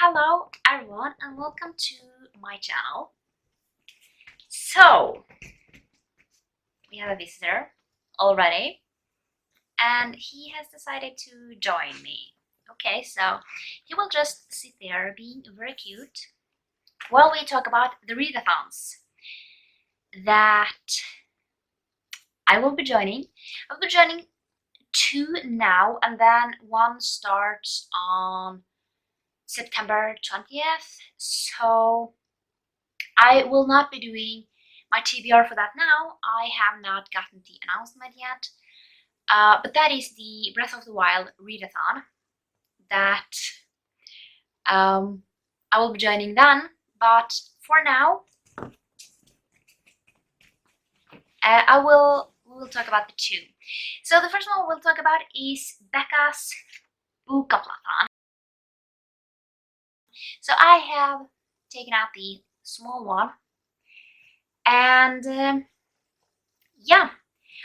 Hello everyone and welcome to my channel. So, we have a visitor already and he has decided to join me. Okay, so he will just sit there being very cute while we talk about the readathons that I will be joining. I'll be joining 2 now, and then one starts on September 20th, so I will not be doing my TBR for that now. I have not gotten the announcement yet, but that is the Breath of the Wild readathon that I will be joining then. But for now, we will talk about the 2. So the first one we'll talk about is Becca's Bookoplathon. So I have taken out the small one, and yeah,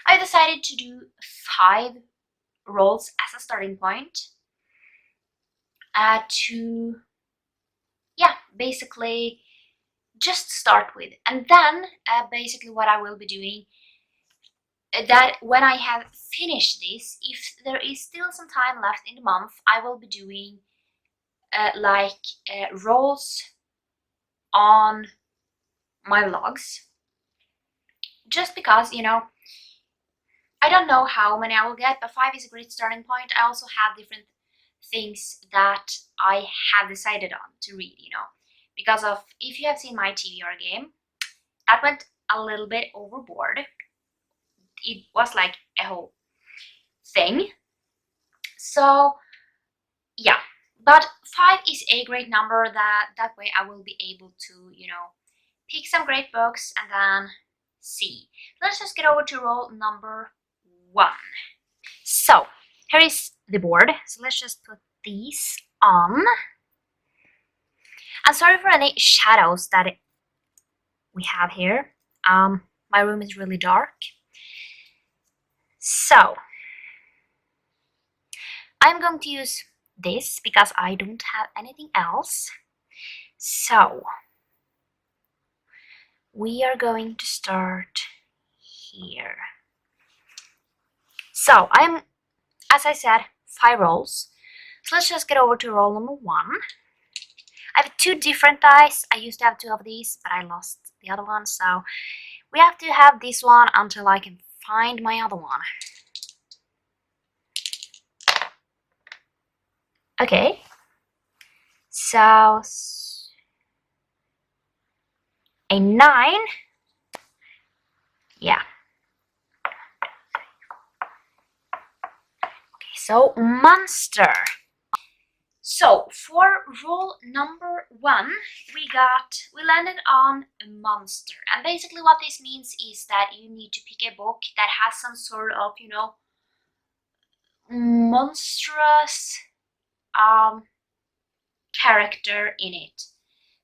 I decided to do 5 rolls as a starting point to basically just start with, and then basically what I will be doing that when I have finished this, if there is still some time left in the month, I will be doing rolls on my vlogs, just because, you know, I don't know how many I will get, but 5 is a great starting point. I also have different things that I have decided on to read, you know, because of, if you have seen my TBR game, that went a little bit overboard. It was like a whole thing. So yeah, but 5 is a great number. That way I will be able to, you know, pick some great books and then see. Let's just get over to roll number 1. So here is the board. So let's just put these on. I'm sorry for any shadows that we have here. My room is really dark. So I'm going to use this because I don't have anything else. So we are going to start here. So as I said, 5 rolls. So let's just get over to roll number 1. I have 2 different dice. I used to have 2 of these, but I lost the other one. So we have to have this one until I can find my other one. Okay. So a 9. Yeah. Okay, so monster. So for roll number 1, we landed on a monster, and basically what this means is that you need to pick a book that has some sort of, you know, monstrous character in it.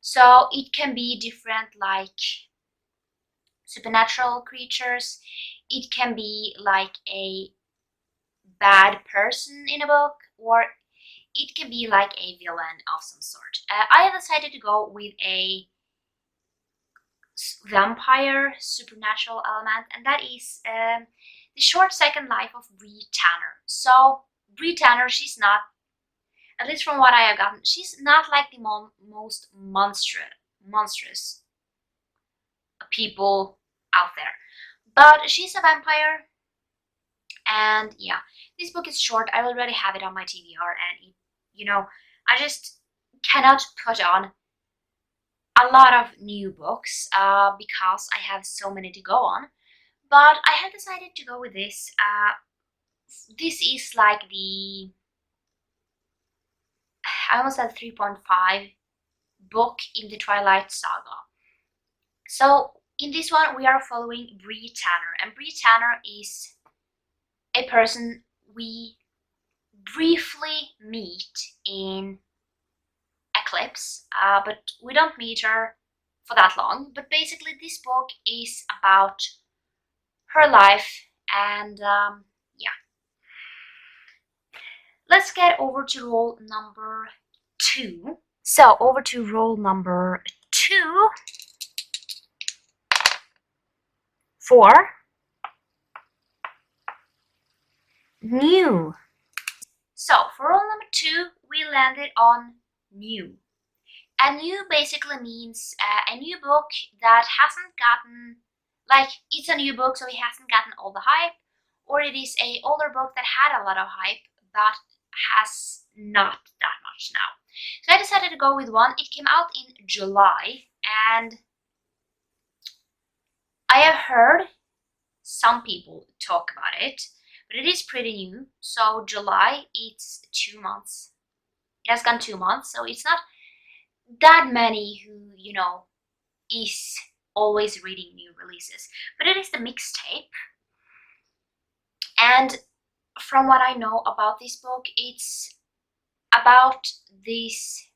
So it can be different, like supernatural creatures. It can be like a bad person in a book, or it can be like a villain of some sort. I decided to go with a vampire supernatural element, and that is the short second life of Bree Tanner. So Bree Tanner, she's not, at least from what I have gotten, she's not like the most monstrous people out there, but she's a vampire. And yeah, this book is short. I already have it on my TBR, and it, you know, I just cannot put on a lot of new books because I have so many to go on. But I have decided to go with this. This is like the, I almost said 3.5 book in the Twilight Saga. So in this one we are following Bree Tanner, and Bree Tanner is a person we briefly meet in Eclipse, but we don't meet her for that long. But basically this book is about her life, and yeah. Let's get over to roll number 2. So over to roll number 2 for new. So for roll number 2, we landed on new. And new basically means a new book that hasn't gotten, like, it's a new book, so it hasn't gotten all the hype, or it is a older book that had a lot of hype but has not that much now. So I decided to go with one. It came out in July, and I have heard some people talk about it, but it is pretty new. So July, it's 2 months. It has gone 2 months, so it's not that many who, you know, is always reading new releases. But it is the mixtape. And from what I know about this book, it's about this,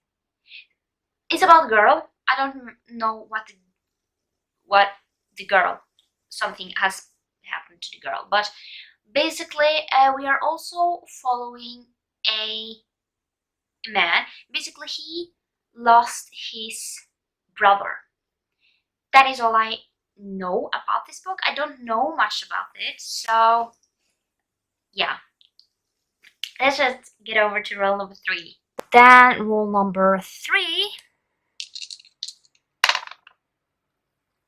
it's about a girl. I don't know what the girl, something has happened to the girl, but basically we are also following a man. Basically he lost his brother. That is all I know about this book. I don't know much about it, so yeah. Let's just get over to roll number 3. Then roll number 3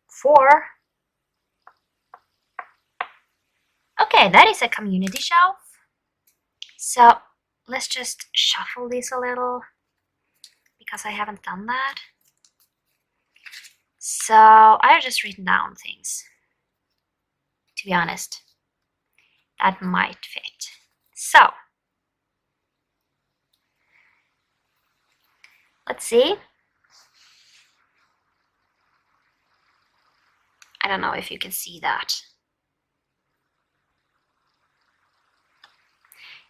for, okay, that is a community shelf. So let's just shuffle this a little because I haven't done that. So I've just written down things, to be honest, that might fit. So let's see. I don't know if you can see that.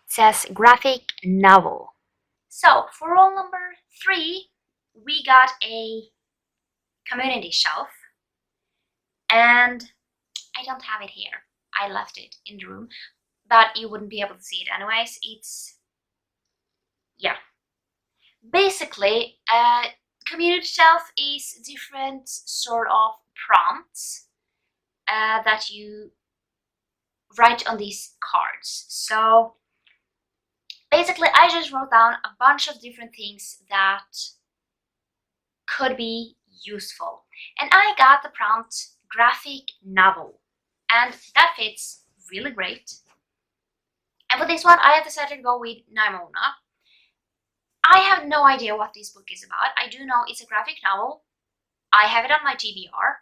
It says graphic novel. So for roll number 3, we got a community shelf, and I don't have it here. I left it in the room, but you wouldn't be able to see it anyways. It's, yeah. Basically, a community shelf is different sort of prompts that you write on these cards. So basically, I just wrote down a bunch of different things that could be useful. And I got the prompt graphic novel, and that fits really great. And for this one, I have decided to go with Nimona. I have no idea what this book is about. I do know it's a graphic novel. I have it on my TBR,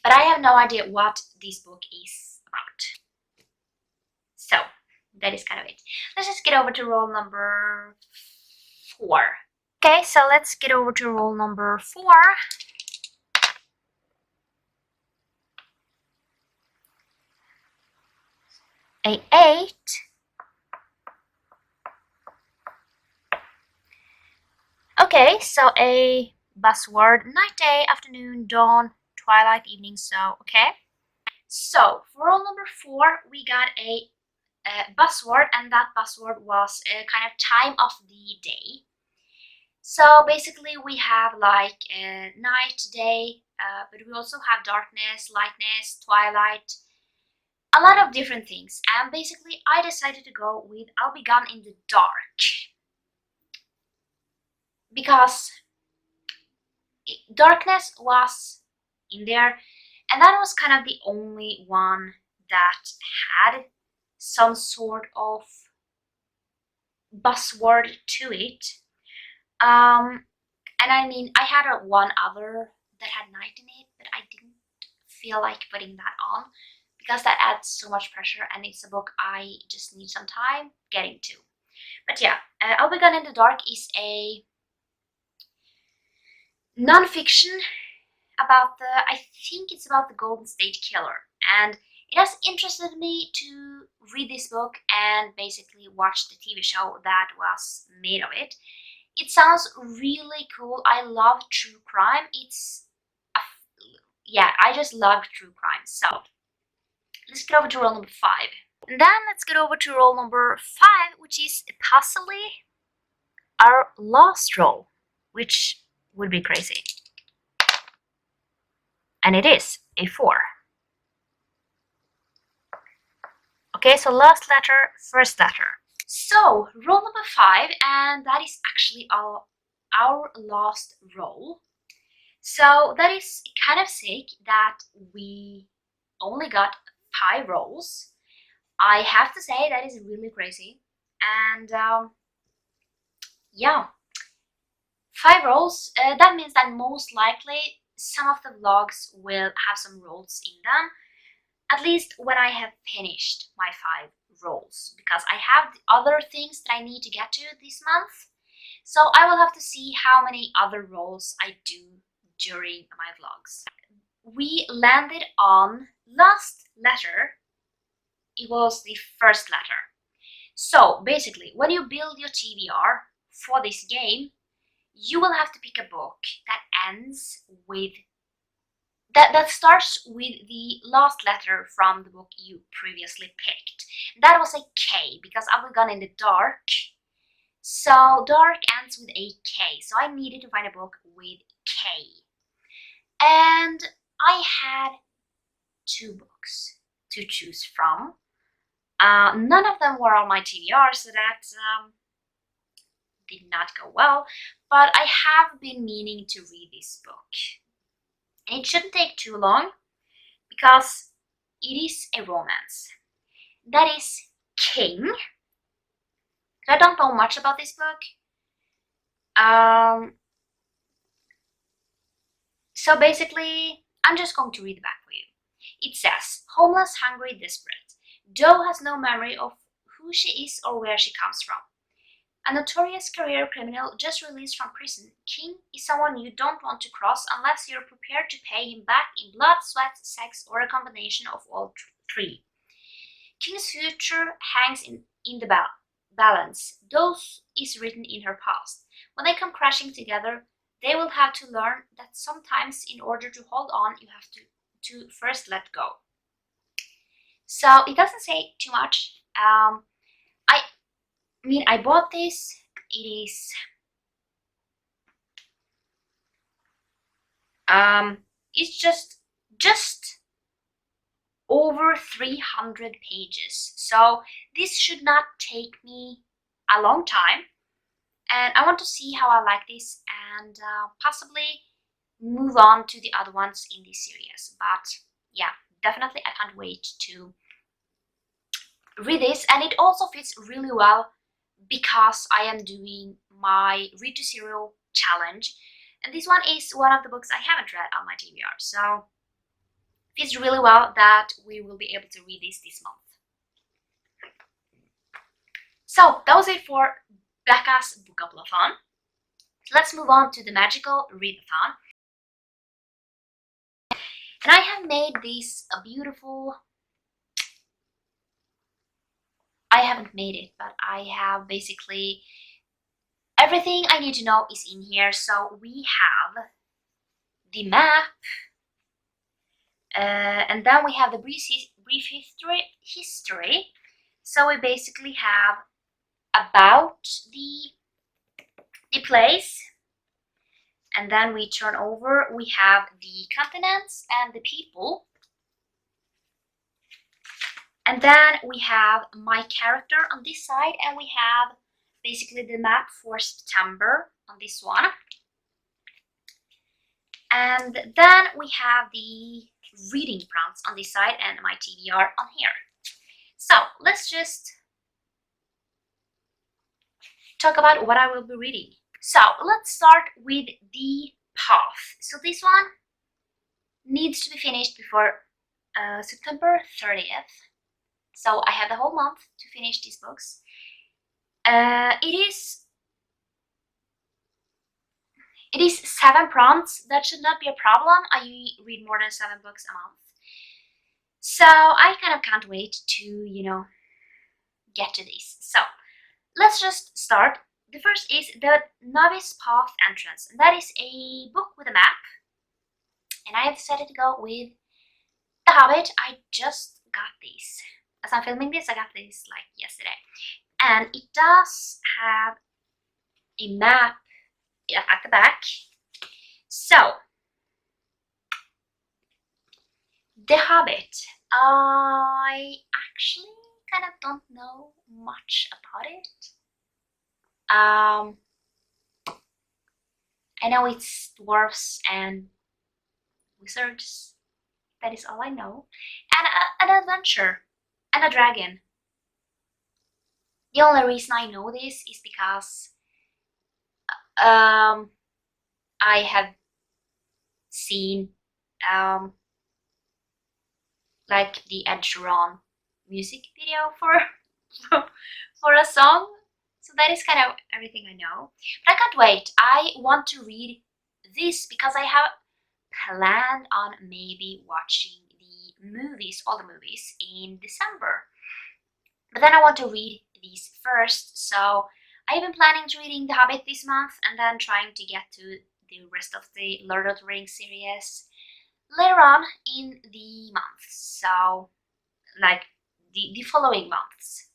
but I have no idea what this book is about. So that is kind of it. Let's just get over to roll number 4. Okay, so let's get over to roll number 4. A 8. Okay, so a buzzword: night, day, afternoon, dawn, twilight, evening. So okay. So for roll number 4, we got a buzzword, and that buzzword was a kind of time of the day. So basically we have like night, day, but we also have darkness, lightness, twilight, a lot of different things. And basically I decided to go with I'll be gone in the dark, because darkness was in there, and that was kind of the only one that had some sort of buzzword to it. And I mean, I had one other that had night in it, but I didn't feel like putting that on because that adds so much pressure, and it's a book I just need some time getting to. But yeah, I'll Be Gone in the Dark is a non-fiction about the, I think it's about the Golden State Killer, and it has interested me to read this book and basically watch the TV show that was made of it. It sounds really cool. I love true crime. Yeah, I just love true crime. So let's get over to roll number 5. And then let's get over to roll number 5, which is puzzly. our last roll, which would be crazy. And it is a 4. Okay, so last letter, first letter. So, roll number 5, and that is actually our last roll. So that is kind of sick that we only got 5 rolls. I have to say that is really crazy. And yeah, 5 rolls, that means that most likely some of the vlogs will have some rolls in them, at least when I have finished my 5 rolls, because I have other things that I need to get to this month. So I will have to see how many other rolls I do during my vlogs. We landed on last letter. It was the first letter. So basically, when you build your TBR for this game, you will have to pick a book that ends with that starts with the last letter from the book you previously picked. That was a K because I was gone in the dark. So dark ends with a K. So I needed to find a book with K. And I had 2 books to choose from. None of them were on my TBR, so that did not go well. But I have been meaning to read this book. And it shouldn't take too long, because it is a romance. That is King. I don't know much about this book. So basically, I'm just going to read the back for you. It says, homeless, hungry, desperate. Doe has no memory of who she is or where she comes from. A notorious career criminal just released from prison, King is someone you don't want to cross unless you're prepared to pay him back in blood, sweat, sex, or a combination of all 3. King's future hangs in the balance. Doe's is written in her past. When they come crashing together, they will have to learn that sometimes in order to hold on, you have to first let go. So it doesn't say too much. I mean, I bought this. It is it's just over 300 pages. So this should not take me a long time. And I want to see how I like this and possibly move on to the other ones in this series. But yeah, definitely I can't wait to read this. And it also fits really well because I am doing my Read to Zero challenge. And this one is one of the books I haven't read on my TBR. So it fits really well that we will be able to read this month. So that was it for Becca's Bookoplathon. Let's move on to the magical Readathon. And I have made this a beautiful... I haven't made it, but I have basically everything I need to know is in here. So we have the map, and then we have the brief history. So we basically have about the place, and then we turn over, we have the continents and the people, and then we have my character on this side, and we have basically the map for September on this one, and then we have the reading prompts on this side and my TBR on here. So let's just talk about what I will be reading. So let's start with the path. So this one needs to be finished before September 30th. So I have the whole month to finish these books. It is 7 prompts. That should not be a problem. I read more than 7 books a month. So I kind of can't wait to, you know, get to this. So let's just start. The first is the Novice Path Entrance, and that is a book with a map. And I have decided to go with The Hobbit. I just got this. As I'm filming this, I got this like yesterday. And it does have a map at the back. So, The Hobbit. I actually kind of don't know much about it. I know it's dwarves and wizards. That is all I know. And an adventure and a dragon. The only reason I know this is because I have seen like the Ed Sheeran music video for for a song. So that is kind of everything I know. But I can't wait. I want to read this because I have planned on maybe watching the movies, all the movies, in December. But then I want to read these first, so I've been planning to reading The Hobbit this month and then trying to get to the rest of the Lord of the Rings series later on in the month, so like the following months.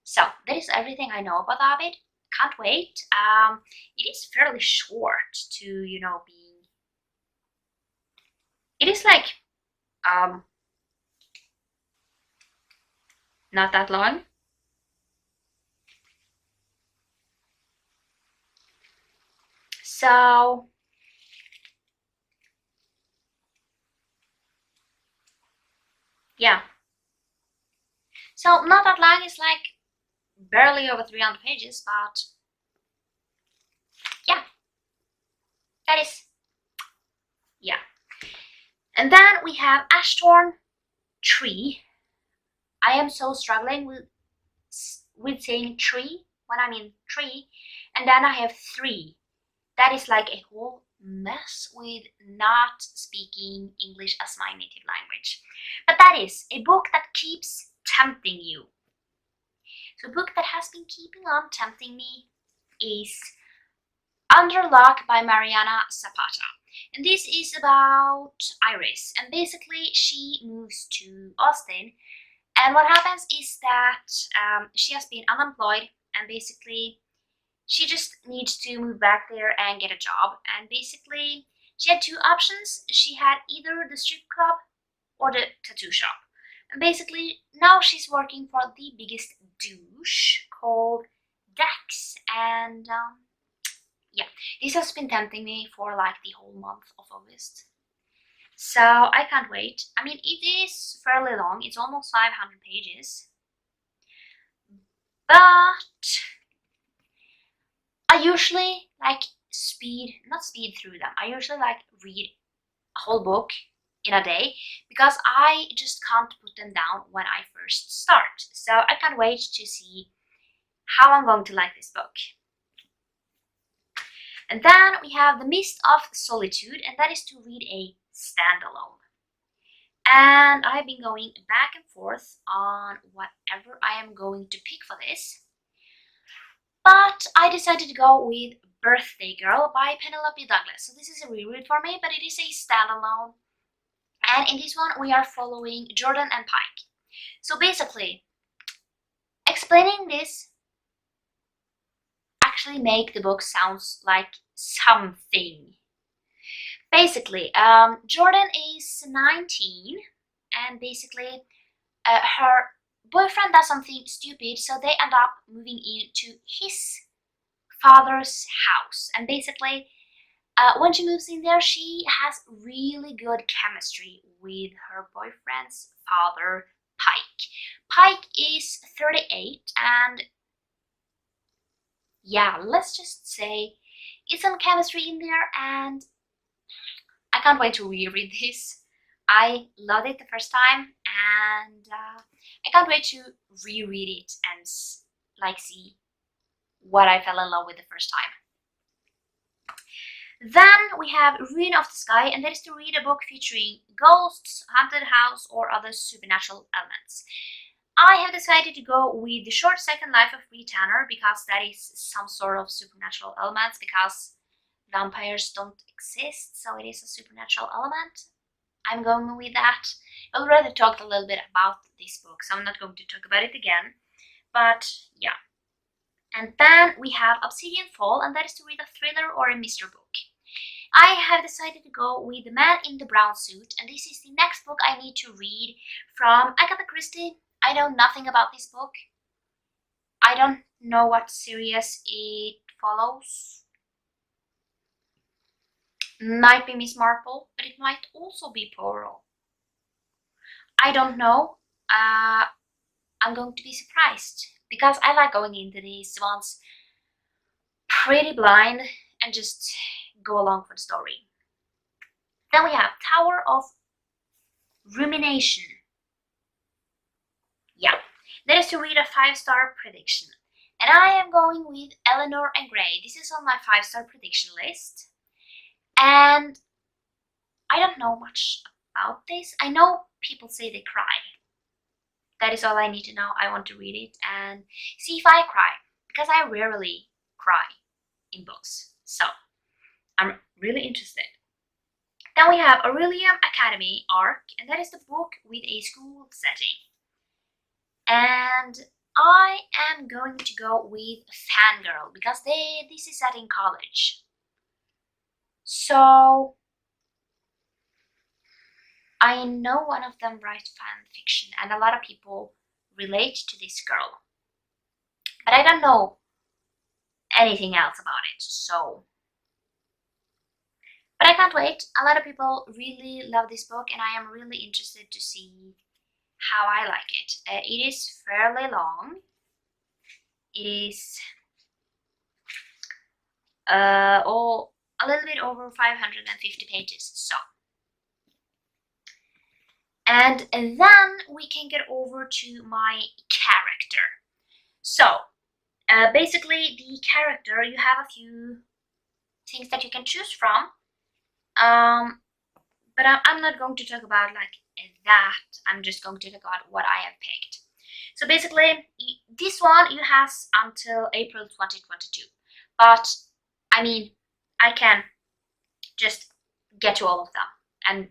So that is everything I know about The Hobbit. Can't wait. It is fairly short to, you know, be. It is like not that long. So yeah. So not that long, it's like barely over 300 pages, but yeah, that is, yeah. And then we have Ashtorn Tree. I am so struggling with saying tree when I mean tree, and then I have 3. That is like a whole mess with not speaking English as my native language. But that is a book that keeps tempting you. So a book that has been keeping on tempting me is Under Lock by Mariana Zapata. And this is about Iris. And basically she moves to Austin. And what happens is that she has been unemployed and basically she just needs to move back there and get a job. And basically she had 2 options. She had either the strip club or the tattoo shop. And basically now she's working for the biggest douche called Dex. And yeah, this has been tempting me for like the whole month of August. So I can't wait. I mean, it is fairly long. It's almost 500 pages. But I usually like not speed through them. I usually like read a whole book in a day because I just can't put them down when I first start. So I can't wait to see how I'm going to like this book. And then we have The Mist of Solitude, and that is to read a standalone. And I've been going back and forth on whatever I am going to pick for this. But I decided to go with Birthday Girl by Penelope Douglas. So this is a reread for me, but it is a standalone. And in this one we are following Jordan and Pike. So basically, explaining this actually make the book sounds like something. Basically, Jordan is 19 and basically her boyfriend does something stupid, so they end up moving into his father's house. And basically, when she moves in there, she has really good chemistry with her boyfriend's father, Pike. Pike is 38 and yeah, let's just say it's some chemistry in there, and I can't wait to reread this. I loved it the first time, and I can't wait to reread it and like see what I fell in love with the first time. Then we have Ruin of the Sky, and that is to read a book featuring ghosts, haunted house, or other supernatural elements. I have decided to go with The Short Second Life of Bree Tanner because that is some sort of supernatural elements, because vampires don't exist, so it is a supernatural element. I'm going with that. I already talked a little bit about this book, so I'm not going to talk about it again. But yeah. And then we have Obsidian Fall, and that is to read a thriller or a mystery book. I have decided to go with The Man in the Brown Suit, and this is the next book I need to read from Agatha Christie. I know nothing about this book. I don't know what series it follows. Might be Miss Marple, but it might also be Poirot. I don't know. I'm going to be surprised because I like going into these ones pretty blind and just go along for the story. Then we have Tower of Rumination. Yeah, that is to read a 5-star prediction. And I am going with Eleanor and Gray. This is on my 5-star prediction list. And I don't know much about this. I know people say they cry. That is all I need to know. I want to read it and see if I cry, because I rarely cry in books. So I'm really interested. Then we have Aurelium Academy Arc, and that is the book with a school setting. And I am going to go with Fangirl because this is set in college. So I know one of them writes fan fiction, and a lot of people relate to this girl. But I don't know anything else about it, so. But I can't wait. A lot of people really love this book, and I am really interested to see how I like it. It is fairly long. It is a little bit over 550 pages, so. And then we can get over to my character. So, basically the character, you have a few things that you can choose from. But I'm not going to talk about like that. I'm just going to talk about what I have picked. So basically, this one you have until April 2022. But I mean, I can just get to all of them. And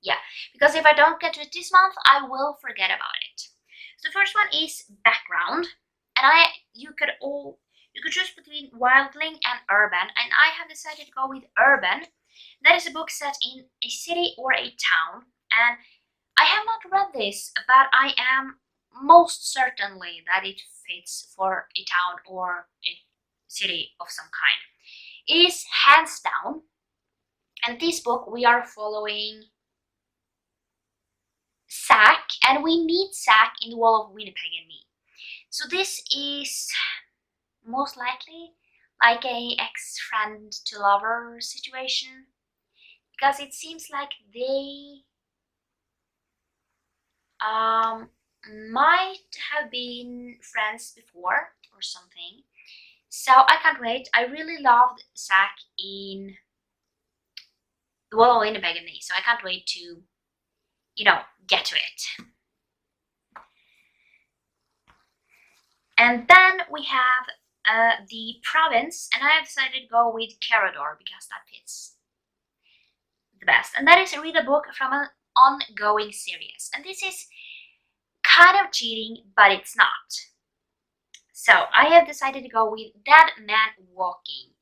yeah, because if I don't get to it this month, I will forget about it. So the first one is background, and you could choose between wildling and urban, and I have decided to go with urban. That is a book set in a city or a town, and I have not read this, but I am most certainly that it fits for a town or a city of some kind. It is hands down, and this book we are following Zack, and we meet Zack in the Wall of Winnipeg and Me. So this is most likely like a ex-friend to lover situation, because it seems like they might have been friends before or something. So I can't wait. I really loved Zack in the Wall of Winnipeg and Me, so I can't wait to, get to it. And then we have the province, and I have decided to go with Carador because that fits the best. And that is read a book from an ongoing series. And this is kind of cheating, but it's not. So I have decided to go with Dead Man Walking.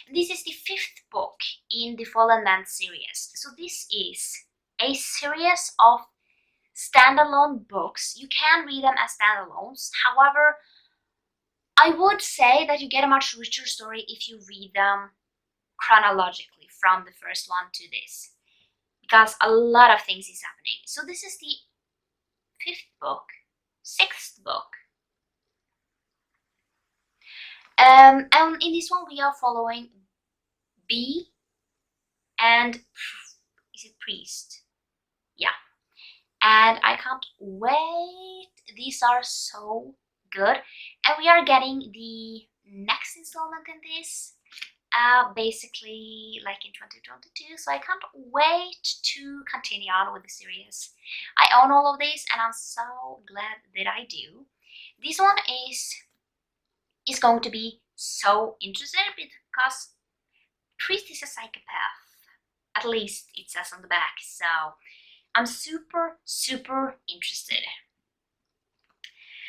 And this is the 5th book in the Fallen Man series. So this is a series of standalone books. You can read them as standalones. However, I would say that you get a much richer story if you read them chronologically from the first one to this, because a lot of things is happening. So this is the 5th book, 6th book. And in this one we are following B and is it Priest? Yeah. And I can't wait. These are so good. And we are getting the next installment in this, basically like in 2022. So I can't wait to continue on with the series. I own all of these, and I'm so glad that I do. This one is going to be so interesting because Priest is a psychopath. At least it says on the back. So I'm super, super interested.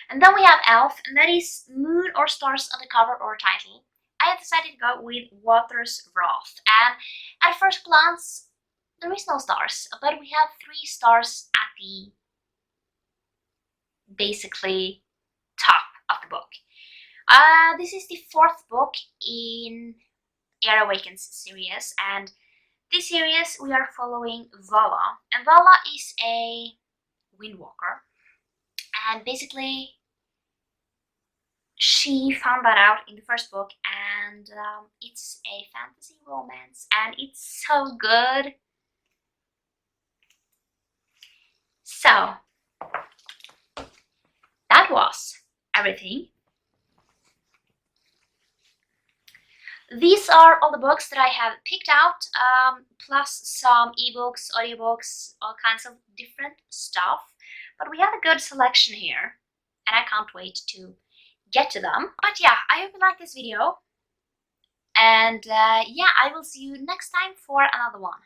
And then we have Elf, and that is Moon or Stars on the cover or title. I have decided to go with Water's Wrath, and at first glance, there is no stars, but we have 3 stars at the basically top of the book. This is the 4th book in Air Awakens series, and this series we are following Vala, and Vala is a windwalker, and basically she found that out in the 1st book, and it's a fantasy romance, and it's so good. So that was everything. These are all the books that I have picked out, plus some ebooks, audiobooks, all kinds of different stuff. But we have a good selection here, and I can't wait to get to them. But yeah, I hope you like this video, and yeah, I will see you next time for another one.